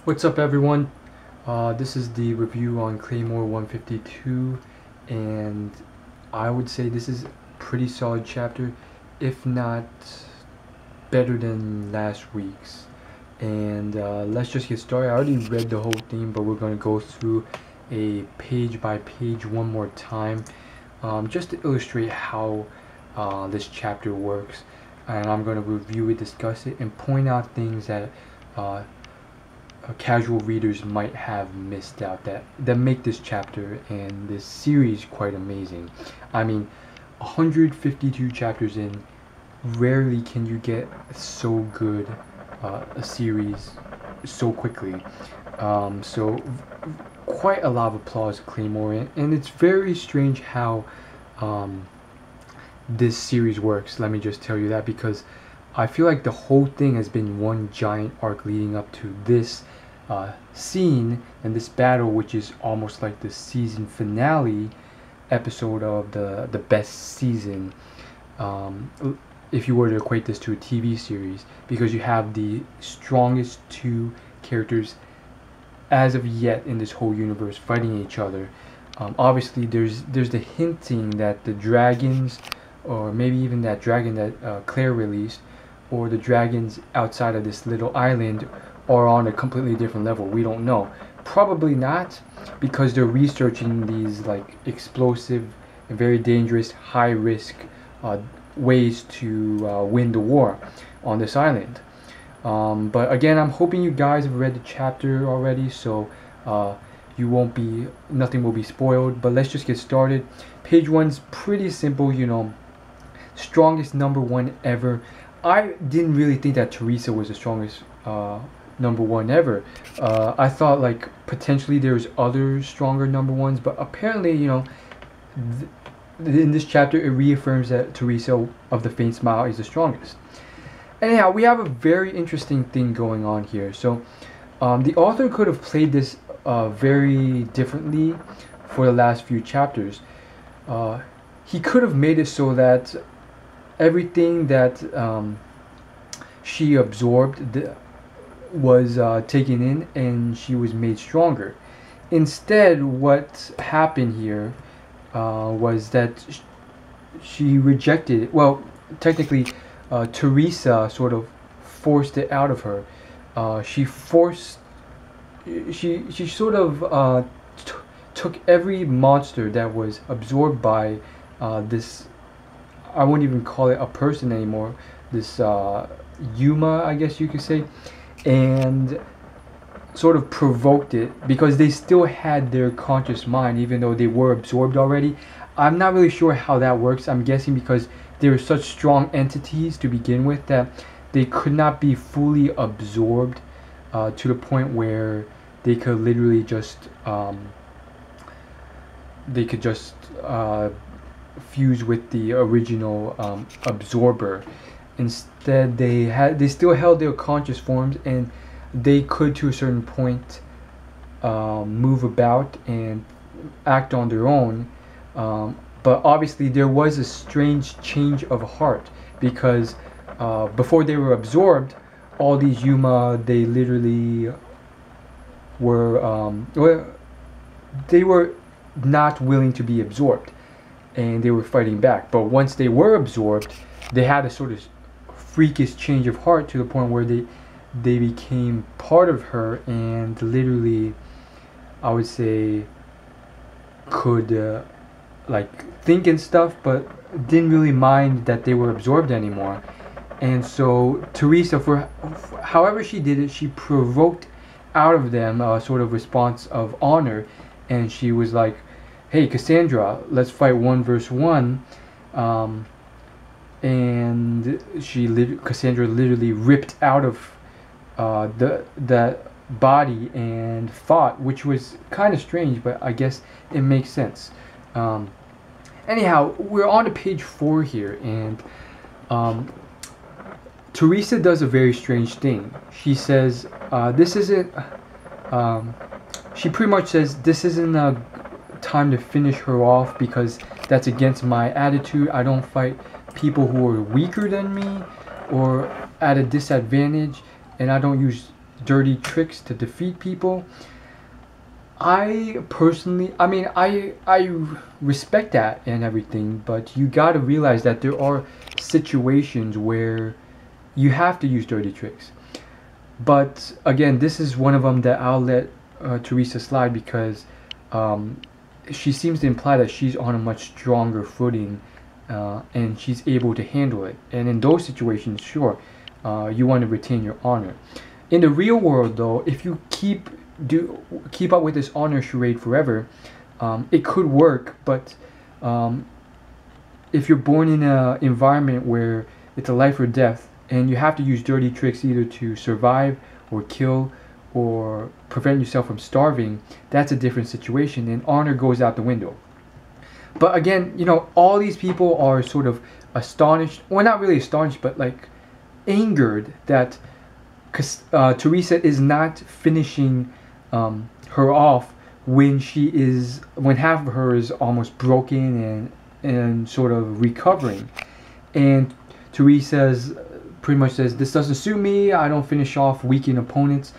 What's up, everyone? This is the review on Claymore 152, and I would say this is a pretty solid chapter, if not better than last week's. And let's just get started. I already read the whole thing, but we're going to go through a page by page one more time, just to illustrate how this chapter works. And I'm going to review it, discuss it, and point out things that casual readers might have missed out that make this chapter and this series quite amazing. I mean, 152 chapters in, rarely can you get so good a series so quickly. So quite a lot of applause, Claymore, and it's very strange how this series works. Let me just tell you that, because I feel like the whole thing has been one giant arc leading up to this scene and this battle, which is almost like the season finale episode of the best season, if you were to equate this to a TV series, because you have the strongest two characters as of yet in this whole universe fighting each other. Obviously there's the hinting that the dragons, or maybe even that dragon that Claire released, or the dragons outside of this little island, are on a completely different level. We don't know. Probably not, because they're researching these like explosive and very dangerous, high risk ways to win the war on this island. But again, I'm hoping you guys have read the chapter already, so nothing will be spoiled. But let's just get started. Page one's pretty simple, you know. Strongest number one ever. I didn't really think that Teresa was the strongest number one ever. I thought like potentially there's other stronger number ones, but apparently, you know, in this chapter it reaffirms that Teresa of the Faint Smile is the strongest. Anyhow, we have a very interesting thing going on here. So the author could have played this very differently for the last few chapters. He could have made it so that everything that she absorbed was taken in, and she was made stronger. Instead, what happened here was that she rejected it. Well, technically, Teresa sort of forced it out of her. She sort of took every monster that was absorbed by this, I wouldn't even call it a person anymore, this Yuma, I guess you could say, and sort of provoked it, because they still had their conscious mind even though they were absorbed already. I'm not really sure how that works. I'm guessing because they were such strong entities to begin with that they could not be fully absorbed to the point where they could literally just fuse with the original absorber. Instead, they still held their conscious forms, and they could, to a certain point, move about and act on their own. But obviously, there was a strange change of heart, because before they were absorbed, all these Yuma, they literally were they were not willing to be absorbed, and they were fighting back. But once they were absorbed, they had a sort of freakish change of heart to the point where they became part of her, and literally, I would say, could like think and stuff, but didn't really mind that they were absorbed anymore. And so Teresa, for however she did it, she provoked out of them a sort of response of honor, and she was like, "Hey, Cassandra, let's fight 1 versus 1." And Cassandra literally ripped out of that body and fought, which was kind of strange, but I guess it makes sense. Anyhow, we're on to page 4 here, and Teresa does a very strange thing. She says, this isn't, she pretty much says, this isn't a time to finish her off, because that's against my attitude. I don't fight people who are weaker than me or at a disadvantage, and I don't use dirty tricks to defeat people. I personally, I mean, I respect that and everything, but you gotta realize that there are situations where you have to use dirty tricks. But again, this is one of them that I'll let Teresa slide because um, she seems to imply that she's on a much stronger footing and she's able to handle it. And in those situations, sure, you want to retain your honor. In the real world, though, if you keep up with this honor charade forever, it could work. But if you're born in an environment where it's a life or death, and you have to use dirty tricks either to survive or kill or prevent yourself from starving, that's a different situation, and honor goes out the window. But again, you know, all these people are sort of astonished, well, not really astonished, but like angered that Teresa is not finishing her off when half of her is almost broken and sort of recovering. And Teresa's pretty much says, this doesn't suit me, I don't finish off weakened opponents.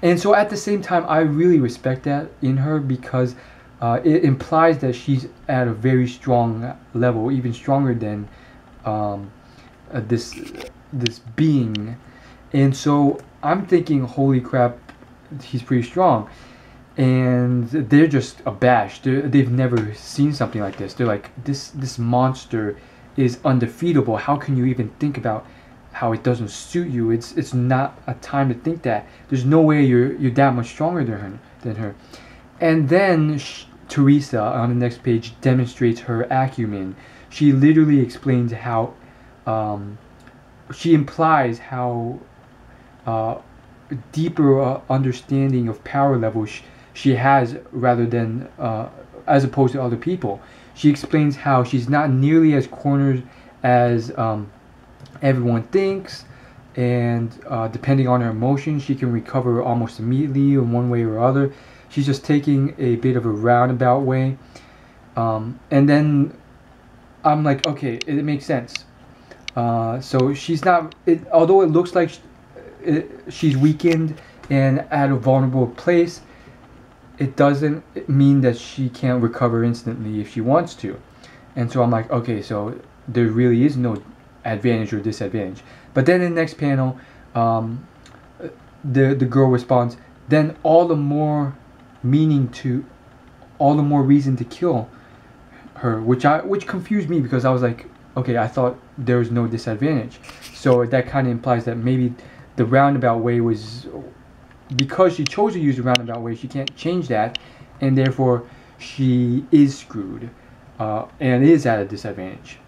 And so at the same time, I really respect that in her because it implies that she's at a very strong level, even stronger than this being. And so I'm thinking, holy crap, he's pretty strong. And they're just abashed. They've never seen something like this. They're like, this monster is undefeatable. How can you even think about how it doesn't suit you? It's not a time to think that. There's no way you're that much stronger than her. And then Teresa on the next page demonstrates her acumen. She literally explains how she implies how deeper understanding of power level she has rather than as opposed to other people. She explains how she's not nearly as cornered as everyone thinks, and depending on her emotions, she can recover almost immediately in one way or other. She's just taking a bit of a roundabout way, and then I'm like, okay, it makes sense. So she's not, although it looks like she's weakened and at a vulnerable place, it doesn't mean that she can't recover instantly if she wants to. And so I'm like, okay, so there really is no advantage or disadvantage. But then in the next panel, the girl responds, then all the more reason to kill her, which confused me because I was like, okay, I thought there was no disadvantage. So that kind of implies that maybe the roundabout way was, because she chose to use the roundabout way, she can't change that, and therefore she is screwed and is at a disadvantage.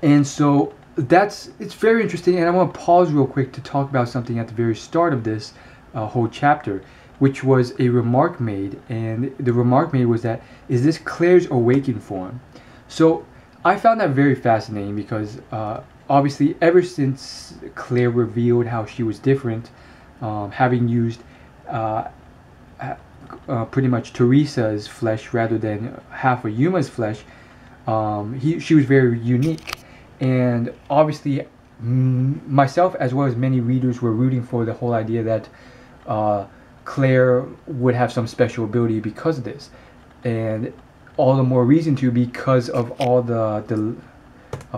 And so it's very interesting, and I want to pause real quick to talk about something at the very start of this whole chapter, which was a remark made, and the remark made was that, is this Claire's awakened form? So I found that very fascinating because obviously ever since Claire revealed how she was different, having used pretty much Teresa's flesh rather than half of Yuma's flesh, she was very unique. And obviously myself as well as many readers were rooting for the whole idea that Claire would have some special ability because of this, and all the more reason to, because of all the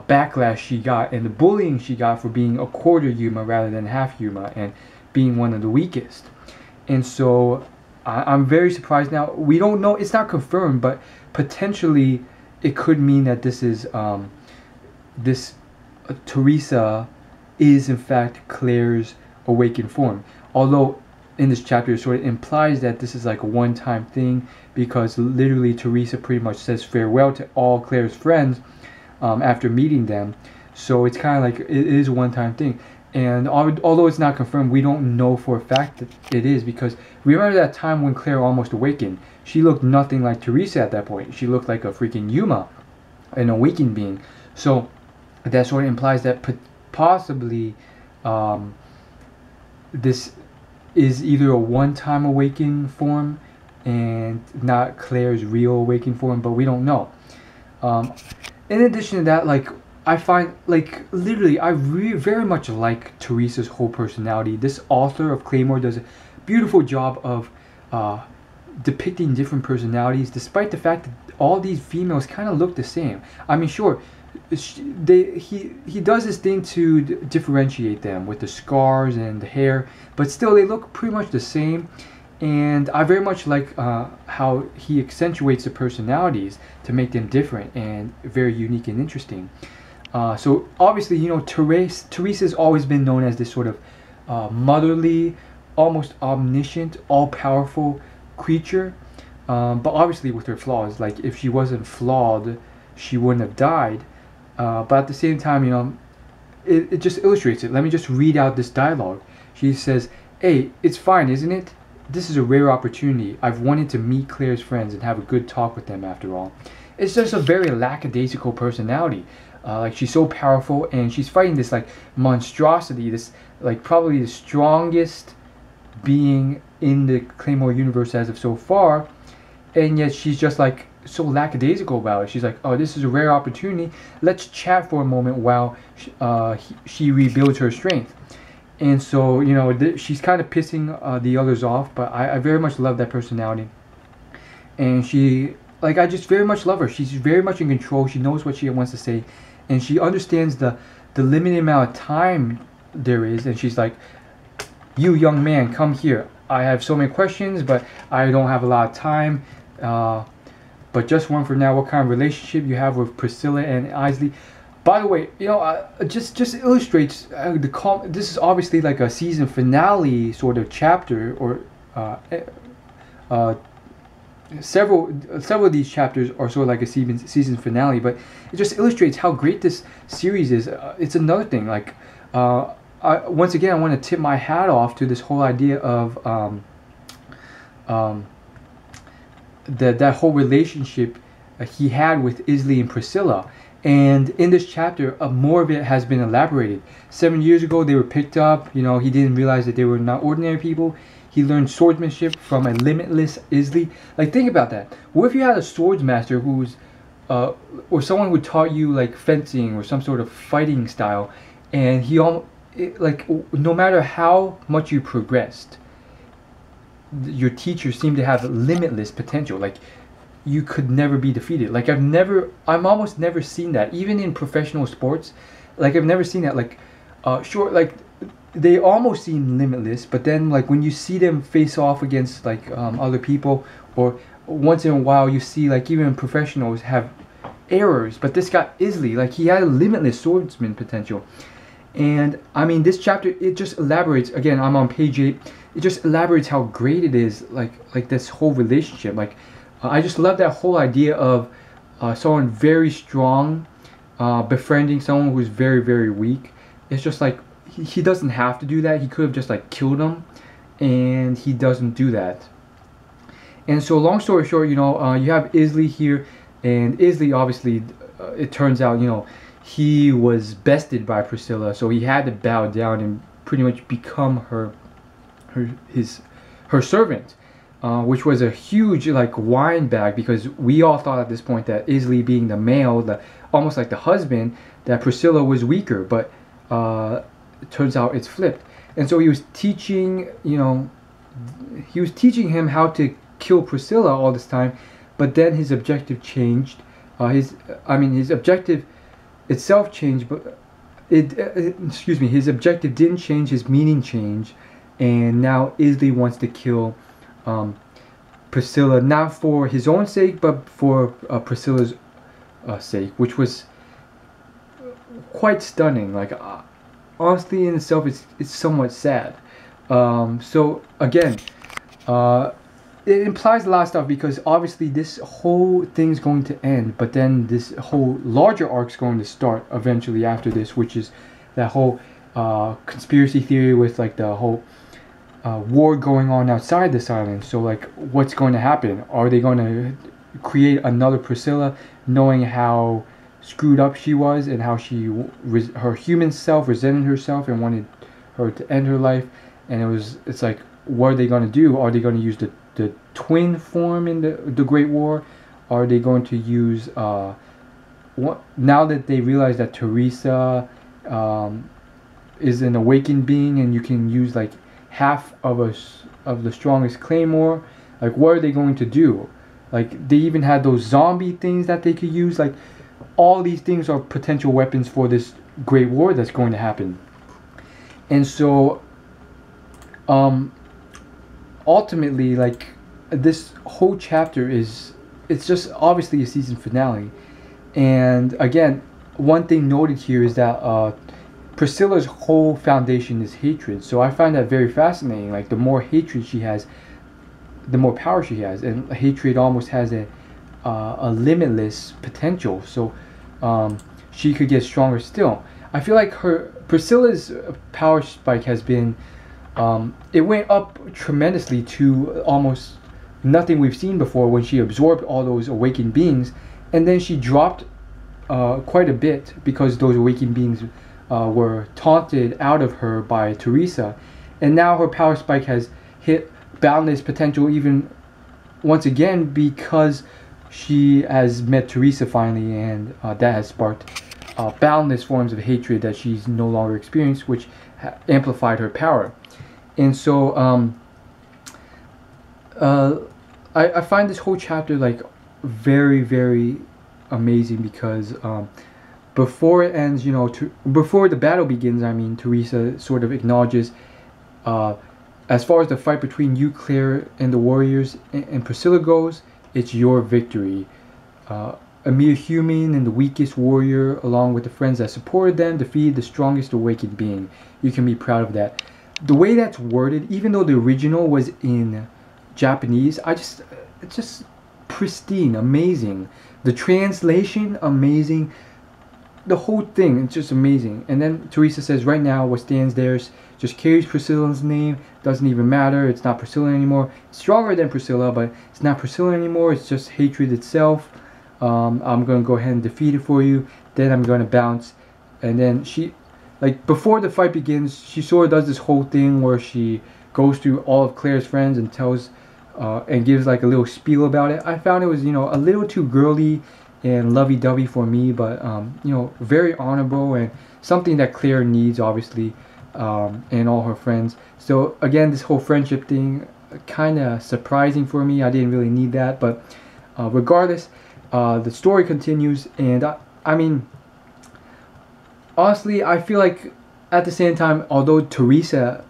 backlash she got and the bullying she got for being a quarter Yuma rather than half Yuma and being one of the weakest. And so I'm very surprised. Now we don't know, it's not confirmed, but potentially it could mean that this is Teresa is in fact Claire's awakened form, although in this chapter it sort of implies that this is like a one-time thing, because literally Teresa pretty much says farewell to all Claire's friends after meeting them. So it's kind of like it is a one-time thing. And although it's not confirmed, we don't know for a fact that it is, because remember that time when Claire almost awakened? She looked nothing like Teresa at that point. She looked like a freaking Yuma, an awakened being. So that sort of implies that possibly this is either a one-time awakened form and not Claire's real awakened form, but we don't know. In addition to that, like, I find, like, literally, I very much like Teresa's whole personality. This author of Claymore does a beautiful job of uh, depicting different personalities, despite the fact that all these females kind of look the same. I mean, sure, he does his thing to differentiate them with the scars and the hair, but still they look pretty much the same. And I very much like how he accentuates the personalities to make them different and very unique and interesting. So obviously, you know, Teresa's always been known as this sort of motherly, almost omniscient, all-powerful creature. But obviously with her flaws, like if she wasn't flawed, she wouldn't have died. But at the same time, you know, it just illustrates it. Let me just read out this dialogue. She says, "Hey, it's fine, isn't it? This is a rare opportunity. I've wanted to meet Claire's friends and have a good talk with them after all." It's just a very lackadaisical personality. Like she's so powerful and she's fighting this like monstrosity, this like probably the strongest being in the Claymore universe as of so far, and yet she's just like so lackadaisical about it. She's like, "Oh, this is a rare opportunity. Let's chat for a moment while she rebuilds her strength." And so, you know, she's kind of pissing the others off, but I very much love that personality. And she, like, I just very much love her. She's very much in control. She knows what she wants to say, and she understands the limited amount of time there is. And she's like, "You young man, come here. I have so many questions, but I don't have a lot of time. But just one for now. What kind of relationship you have with Priscilla and Isley?" By the way, you know, just illustrates this is obviously like a season finale sort of chapter, or several of these chapters are sort of like a season finale. But it just illustrates how great this series is. It's another thing. Like, once again, I want to tip my hat off to this whole idea of that whole relationship he had with Isley and Priscilla. And in this chapter, more of it has been elaborated. 7 years ago, they were picked up. You know, he didn't realize that they were not ordinary people. He learned swordsmanship from a limitless Isley. Like, think about that. What if you had a swordsmaster who's, or someone who taught you like fencing or some sort of fighting style, and like, no matter how much you progressed, your teacher seemed to have limitless potential. Like, you could never be defeated. Like, I'm almost never seen that, even in professional sports. Like, I've never seen that. Like, sure, like, they almost seem limitless, but then, like, when you see them face off against, like, other people, or once in a while you see, like, even professionals have errors, but this guy, Isley, like, he had a limitless swordsman potential. And, I mean, this chapter, it just elaborates, again, I'm on page 8, it just elaborates how great it is, like this whole relationship. Like, I just love that whole idea of someone very strong befriending someone who's very, very weak. It's just like, he doesn't have to do that. He could have just like killed him, and he doesn't do that. And so, long story short, you know, you have Isley here, and Isley, obviously, it turns out, you know, he was bested by Priscilla, so he had to bow down and pretty much become her servant. Which was a huge like wine bag, because we all thought at this point that Isley, being the male, almost like the husband, that Priscilla was weaker, but it turns out it's flipped. And so he was teaching, you know, he was teaching him how to kill Priscilla all this time, but then his objective changed. His objective itself changed, but his objective didn't change, his meaning changed, and now Isley wants to kill Priscilla, not for his own sake, but for Priscilla's sake, which was quite stunning. Like, honestly, in itself, it's somewhat sad. So again, it implies a lot of stuff, because obviously this whole thing's going to end, but then this whole larger arc's going to start eventually after this, which is that whole conspiracy theory with like the whole war going on outside this island. So like, what's going to happen? Are they going to create another Priscilla, knowing how screwed up she was and how her human self resented herself and wanted her to end her life? And it's like, what are they going to do? Are they going to use the twin form in the Great War? Are they going to use now that they realize that Teresa is an awakened being, and you can use like half of the strongest Claymore, like what are they going to do? Like they even had those zombie things that they could use. Like all these things are potential weapons for this great war that's going to happen. And so ultimately, like this whole chapter it's just obviously a season finale. And again, one thing noted here is that Priscilla's whole foundation is hatred. So I find that very fascinating. Like the more hatred she has, the more power she has, and hatred almost has a limitless potential. So she could get stronger still. I feel like Priscilla's power spike has been it went up tremendously to almost nothing we've seen before when she absorbed all those awakened beings, and then she dropped quite a bit because those awakened beings were taunted out of her by Teresa, and now her power spike has hit boundless potential even once again because she has met Teresa finally, and that has sparked boundless forms of hatred that she's no longer experienced, which amplified her power. And so I find this whole chapter like very, very amazing because before it ends, you know, before the battle begins, I mean, Teresa sort of acknowledges as far as the fight between you, Claire, and the warriors and Priscilla goes, it's your victory. A mere human and the weakest warrior, along with the friends that supported them, defeated the strongest awakened being. You can be proud of that. The way that's worded, even though the original was in Japanese, it's just pristine, amazing. The translation, amazing. The whole thing, it's just amazing. And then Teresa says, right now, what stands there just carries Priscilla's name. Doesn't even matter. It's not Priscilla anymore. It's stronger than Priscilla, but it's not Priscilla anymore. It's just hatred itself. I'm going to go ahead and defeat it for you. Then I'm going to bounce. And then she, like, before the fight begins, she sort of does this whole thing where she goes through all of Claire's friends and tells, and gives like a little spiel about it. I found it was, you know, a little too girly and lovey-dovey for me, but, you know, very honorable and something that Claire needs, obviously, and all her friends. So, again, this whole friendship thing, kind of surprising for me. I didn't really need that, but regardless, the story continues, and I mean, honestly, I feel like at the same time, although Teresa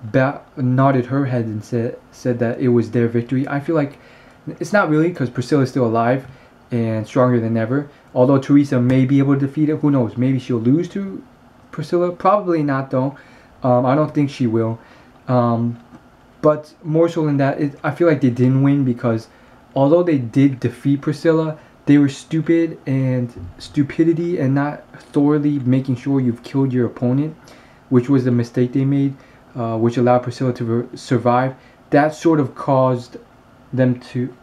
nodded her head and said that it was their victory, I feel like it's not really, because Priscilla is still alive and stronger than ever. Although Teresa may be able to defeat it, who knows? Maybe she'll lose to Priscilla. Probably not, though. I don't think she will. But more so than that, I feel like they didn't win because although they did defeat Priscilla, they were stupid and stupidity and not thoroughly making sure you've killed your opponent, which was the mistake they made, which allowed Priscilla to survive. That sort of caused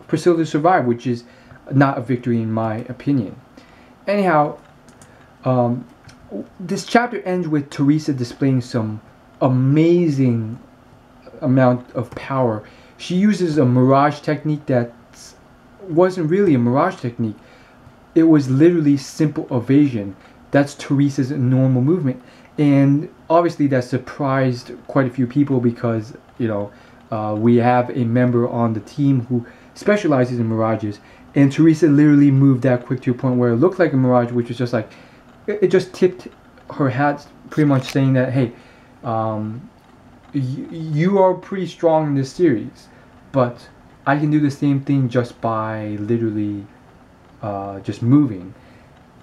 Priscilla to survive, which is not a victory in my opinion. Anyhow, this chapter ends with Teresa displaying some amazing amount of power. She uses a mirage technique that wasn't really a mirage technique. It was literally simple evasion. That's Teresa's normal movement, and obviously that surprised quite a few people because, you know, we have a member on the team who specializes in mirages, and Teresa literally moved that quick to a point where it looked like a mirage, which was just like, it just tipped her hat, pretty much saying that, hey, you are pretty strong in this series, but I can do the same thing just by literally just moving.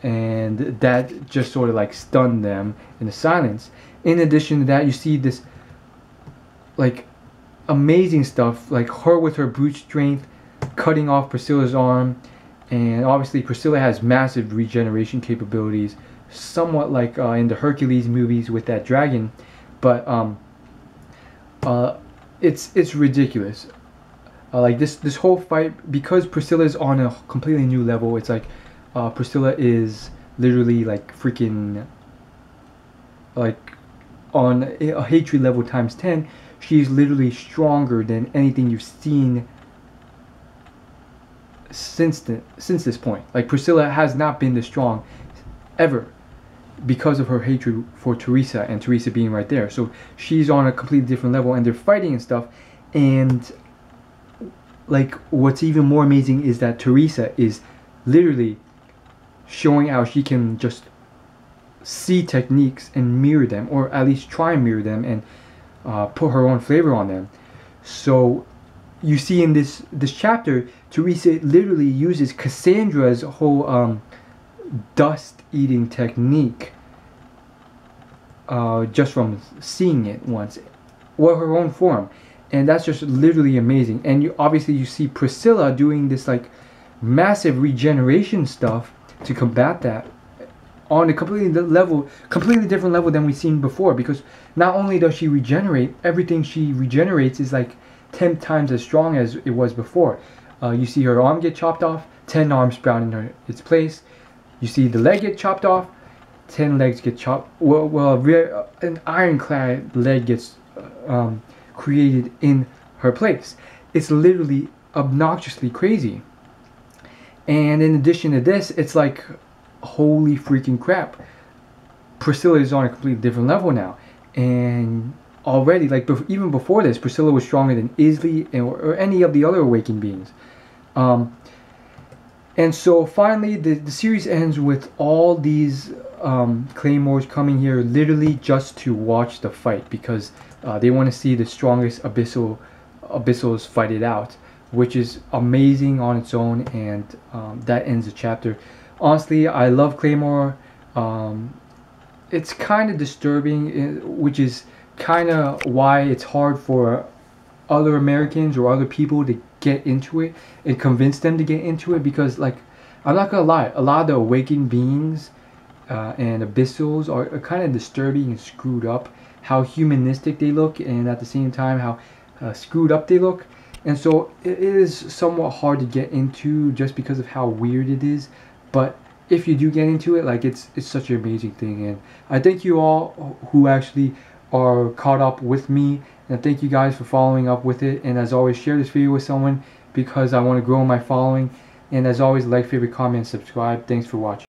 And that just sort of like stunned them in the silence. In addition to that, you see this like amazing stuff, like her with her brute strength cutting off Priscilla's arm, and obviously Priscilla has massive regeneration capabilities, somewhat like in the Hercules movies with that dragon, but it's ridiculous. Like this whole fight, because Priscilla is on a completely new level. It's like Priscilla is literally like freaking like on a hatred level times 10. She's literally stronger than anything you've seen since this point. Like Priscilla has not been this strong ever, because of her hatred for Teresa and Teresa being right there. So she's on a completely different level, and they're fighting and stuff. And like, what's even more amazing is that Teresa is literally showing how she can just see techniques and mirror them, or at least try and mirror them, and put her own flavor on them. So you see in this chapter, Teresa literally uses Cassandra's whole dust eating technique just from seeing it once, or her own form, and that's just literally amazing. And you obviously you see Priscilla doing this like massive regeneration stuff to combat that on a completely different level than we've seen before, because not only does she regenerate, everything she regenerates is like 10 times as strong as it was before. You see her arm get chopped off, 10 arms sprout in its place. You see the leg get chopped off, 10 legs get chopped. An ironclad leg gets created in her place. It's literally obnoxiously crazy. And in addition to this, it's like, holy freaking crap, Priscilla is on a completely different level now. And already, like even before this, Priscilla was stronger than Isley or any of the other awakened beings. And so finally the series ends with all these Claymores coming here literally just to watch the fight, because they want to see the strongest abyssals fight it out, which is amazing on its own. And that ends the chapter. Honestly, I love Claymore. It's kind of disturbing, which is kind of why it's hard for other Americans or other people to get into it and convince them to get into it, because like, I'm not gonna lie, a lot of the awakened beings and abyssals are kind of disturbing and screwed up, how humanistic they look, and at the same time how screwed up they look. And so it is somewhat hard to get into just because of how weird it is. But if you do get into it, like, it's such an amazing thing. And I thank you all who actually are caught up with me, and thank you guys for following up with it. And as always, share this video with someone, because I want to grow my following. And as always, like, favorite, comment, subscribe. Thanks for watching.